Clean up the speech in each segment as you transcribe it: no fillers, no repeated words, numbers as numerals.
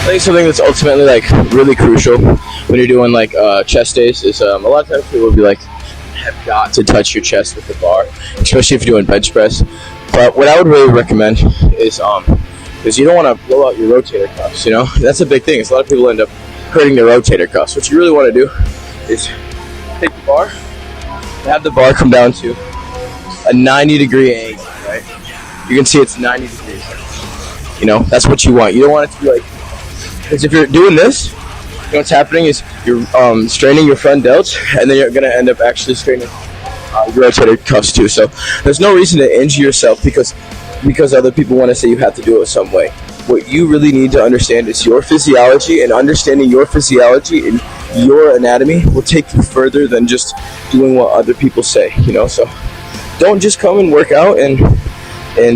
I think something that's ultimately like really crucial when you're doing like chest days is a lot of times people will be like, have got to touch your chest with the bar, especially if you're doing bench press. But what I would really recommend is you don't want to blow out your rotator cuffs. You know, that's a big thing. Is a lot of people end up hurting their rotator cuffs. What you really want to do is take the bar and have the bar come down to a 90-degree angle, right? You can see it's 90 degrees. You know, that's what you want. You don't want it to be like, because if you're doing this, you know what's happening is you're straining your front delts, and then you're going to end up actually straining your rotator cuffs too. So there's no reason to injure yourself because other people want to say you have to do it some way. What you really need to understand is your physiology, and understanding your physiology and your anatomy will take you further than just doing what other people say, you know? So don't just come and work out and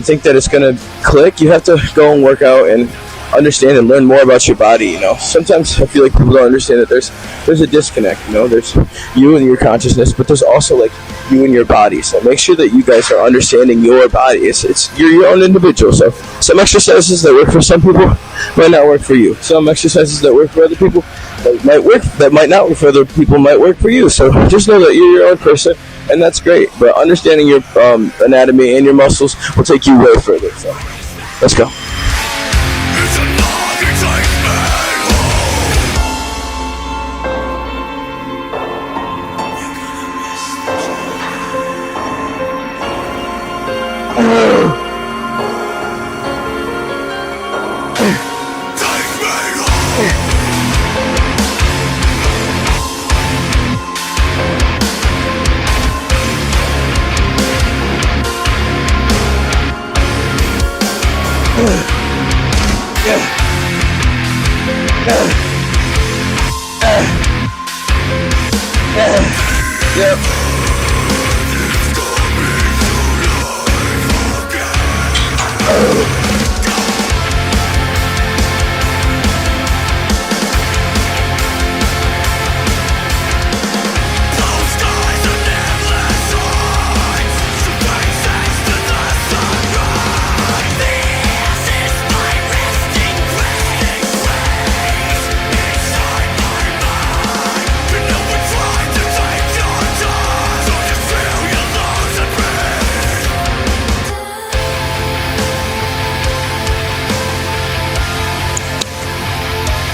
think that it's going to click. You have to go and work out and understand and learn more about your body, you know. Sometimes I feel like people don't understand that there's a disconnect, you know. There's you and your consciousness, but there's also like you and your body. So make sure that you guys are understanding your body. You're your own individual. So some exercises that work for some people might not work for you. Some exercises that work for other people that might not work for other people might work for you. So just know that you're your own person, and that's great. But understanding your anatomy and your muscles will take you way further. So let's go.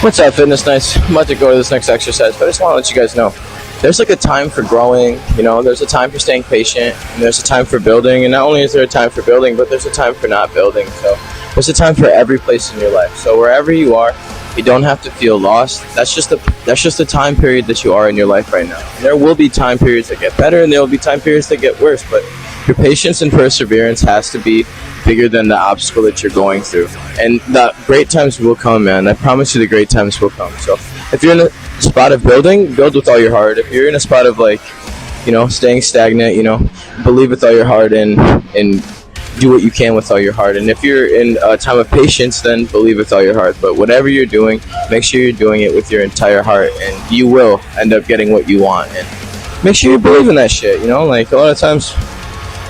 What's up, Fitnessknights? I'm about to go to this next exercise, but I just want to let you guys know there's like a time for growing, you know, there's a time for staying patient, and there's a time for building, and not only is there a time for building, but there's a time for not building. So there's a time for every place in your life. So wherever you are, you don't have to feel lost. That's just the time period that you are in your life right now. And there will be time periods that get better, and there will be time periods that get worse, but your patience and perseverance has to be bigger than the obstacle that you're going through. And the great times will come, man. I promise you the great times will come. So if you're in a spot of building, build with all your heart. If you're in a spot of like, you know, staying stagnant, you know, believe with all your heart and do what you can with all your heart. And if you're in a time of patience, then believe with all your heart. But whatever you're doing, make sure you're doing it with your entire heart, and you will end up getting what you want. And make sure you believe in that shit, you know? Like, a lot of times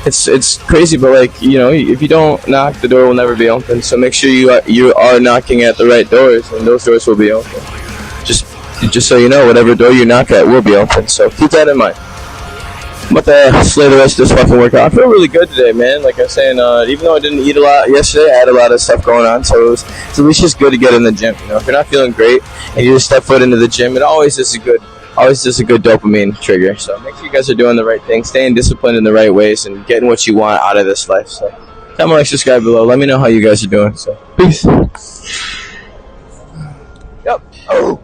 it's crazy, but like, you know, if you don't knock, the door will never be open. So make sure you are knocking at the right doors, and those doors will be open. Just so you know, whatever door you knock at will be open. So keep that in mind. I'm about to slay the rest of this fucking workout. I feel really good today, man. Like I was saying, even though I didn't eat a lot yesterday, I had a lot of stuff going on. So it's at least just good to get in the gym. You know, if you're not feeling great and you just step foot into the gym, it always is a good dopamine trigger. So make sure you guys are doing the right thing, staying disciplined in the right ways, and getting what you want out of this life. So comment, like, subscribe below. Let me know how you guys are doing. So peace. Yep. Oh.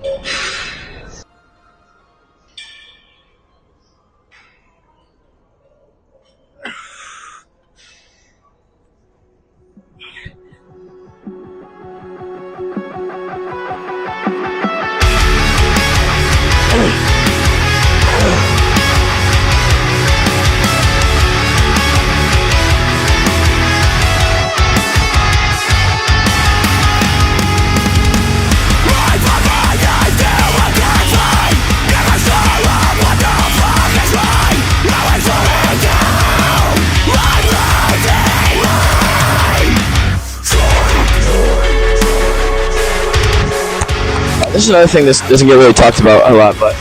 This is another thing that doesn't get really talked about a lot, but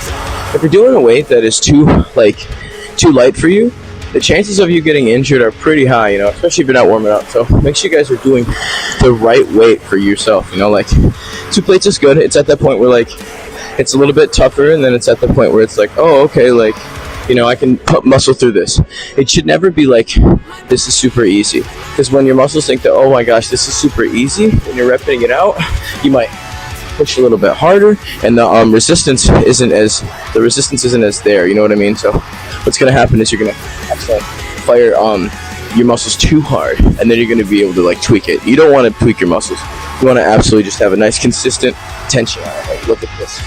if you're doing a weight that is too light for you, the chances of you getting injured are pretty high, you know, especially if you're not warming up. So make sure you guys are doing the right weight for yourself, you know, like 2 plates is good. It's at that point where like it's a little bit tougher, and then it's at the point where it's like, oh, okay, like, you know, I can put muscle through this. It should never be like, this is super easy. Because when your muscles think that, oh my gosh, this is super easy, when you're repping it out, you might push a little bit harder, and the resistance isn't as there, you know what I mean? So what's going to happen is you're going to actually fire your muscles too hard, and then you're going to be able to like tweak it. You don't want to tweak your muscles. You want to absolutely just have a nice consistent tension on it. Like, look at this.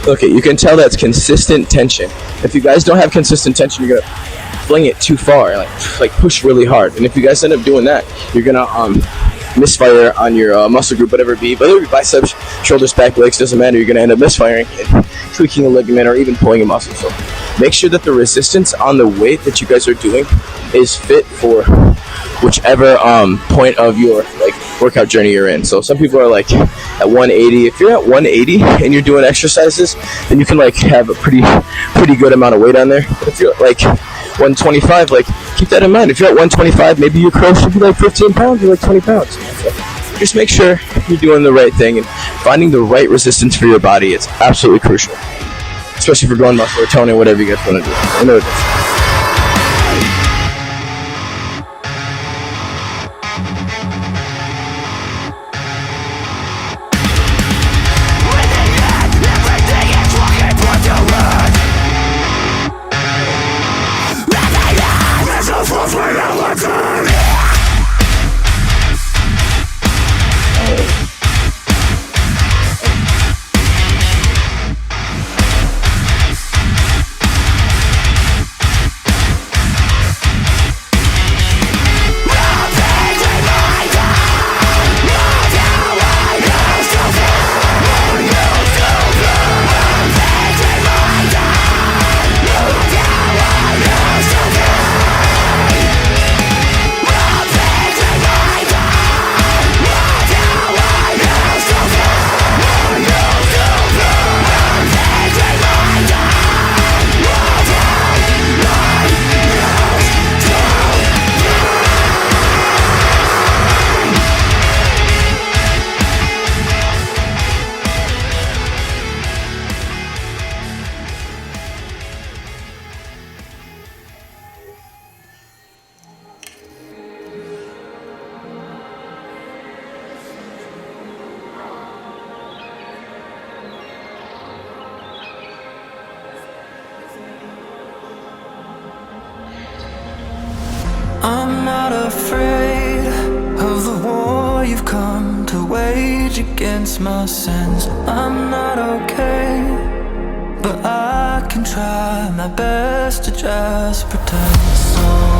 Okay, you can tell that's consistent tension. If you guys don't have consistent tension, you're gonna fling it too far, like push really hard. And if you guys end up doing that, you're gonna misfire on your muscle group, whatever it be, whether it be biceps, shoulders, back, legs, doesn't matter. You're gonna end up misfiring and tweaking a ligament or even pulling a muscle. So make sure that the resistance on the weight that you guys are doing is fit for whichever point of your like workout journey you're in. So some people are like at 180. If you're at 180 and you're doing exercises, then you can like have a pretty good amount of weight on there. But if you're like 125, like keep that in mind. If you're at 125, maybe your curl should be like 15 pounds or like 20 pounds. So just make sure you're doing the right thing and finding the right resistance for your body. It's absolutely crucial, especially for growing muscle or toning, whatever you guys want to do. I know it is. I'm not afraid of the war you've come to wage against my sins. I'm not okay, but I can try my best to just pretend. So